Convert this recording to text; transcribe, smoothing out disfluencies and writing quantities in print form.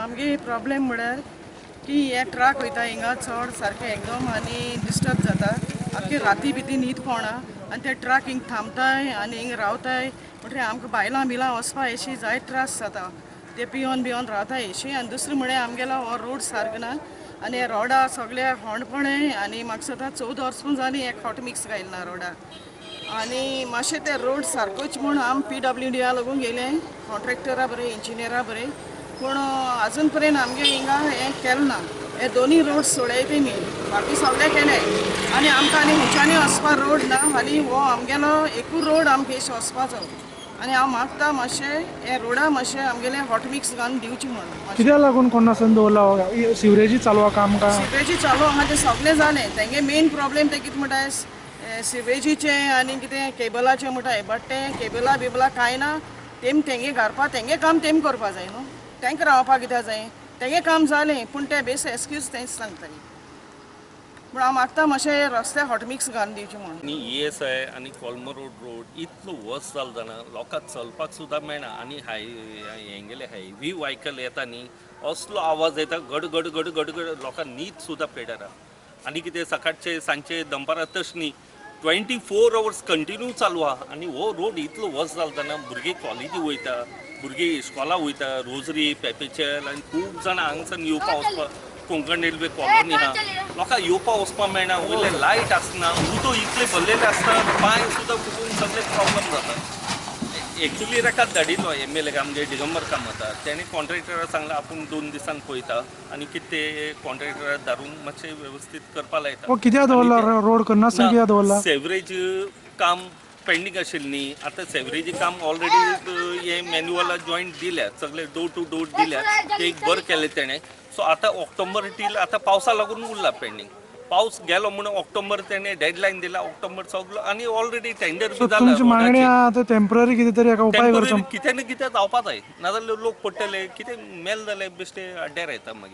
आमगे प्रॉब्लेम म्हळ्यार की हे ट्रक वयता हिंगा चड सारकें एकदम आनी डिस्टर्ब जाता आख्खी राती बिती न्हीद पडना आनी ते ट्रक हिंग थांबताय आनी हिंग रावताय म्हणटरी आमकां बायलां बिलां वचपा अशी जायत त्रास जाता ते पिवन बिवन रावता अशी आनी दुसरें म्हळ्यार आमगेलो हो रोड सारको ना आनी हे रोडा सगळे होंडपणे आनी म्हाका सुद्दां 14 वर्सां जालीं एक हॉट मिक्स घायलना रोडाक आनी मातशें ते रोड सारकोच म्हूण आम PWDया लागून गेले कॉन्ट्रॅक्टरा बरें इंजिनियरा बरें पूण आजून पर्यंत आमगे हिंगा हें केलें ना हे दोनी रोड सोडयताय न्ही बाकी सगळे केले आनी आमकां आनी हुंच्यानी वचपा रोड ना आनी हो आमगेलो एकूच रोड आमकां अशें वचपाचो आनी हांव मागता मातशें हे रोडा मातशें आमगेलें हॉट मिक्स घालून दिवचें म्हणून कित्याक लागून कोण नासन दवरला सिवरेजी चालवा काम का सिवेजी चालू आहा तें सगळें जालें तेंगे मेन प्रॉब्लेम ते कितें म्हणटाय सिवेजीचे आनी कितें केबलाचें म्हणटाय बट ते केबला बिबला कांय ना तेंगे घालपा तेंगे काम तेम करपा जाय न्हू तांकां रावपाक कित्याक जाय तेंगे काम जालें पूण ते बेस एक्सक्यूज तेंच सांगताली पूण हांव मागता मातशें रस्ते हॉट मिक्स घालून दिवचें म्हणून आनी ESI आनी कोलमो रोड इतलो वर्स जालो जाणा लोकांक चलपाक सुद्दां मेळना आनी हें गेले हेवी व्हायकल येता न्ही असलो आवाज येता गड गड गड गड गड लोकांक न्हीद सुद्दां पेडना आनी कितें सकाळचे सांजचे दनपारां तशें न्ही 24 hours कंटिन्यू चालू आहा आनी हो रोड इतलो वर्स जालो जाणा भुरगे कॉलेजी वयता भुरगे इस्कॉला वयता रोजरी पेपेचेल आनी खूब जाणां हांगसान येवपा वचपा कोंकण रेल्वे कॉलनी आहा लोकांक येवपा वचपा मेळना वयले लायट आसना उदो इतले भरलेले आसता पांय सुद्दां फुटून सगळे प्रॉब्लेम जाता एक्चुली रेकात धाडिल्लो MLA आमगे दिगंबर कामता तेणे कॉन्ट्रॅक्टराक सांगला आपूण 2 दिसान पळयता आनी कितें ते कॉन्ट्रॅक्टराक धाडून मातशें वेवस्थीत करपा लायता कित्याक दवरला रोड करना कित्याक दवरला सेवरेज काम पेंडींग आशिल्लें न्ही आतां सेवरेजी काम ऑलरेडी हे मॅन्युअला जॉयंट दिल्या सगळे डोर टू डोर दिल्या ते एक बरें केलें तेणें सो आतां ऑक्टोबर टील आतां पावसा लागून उरला पेंडींग पावस गेलो म्हणून ऑक्टोबर तेणें डेडलायन दिला ऑक्टोबर सगळो आनी ऑलरेडी टेंडर बी जाला तुमची मागणी आतां टेम्पररी कितें तरी हेका उपाय करचो कितें ना कितें जावपा जाय नाजाल्यार लोक पडटले कितें मेल जाले बेश्टे आड्ड्यार येता मागीर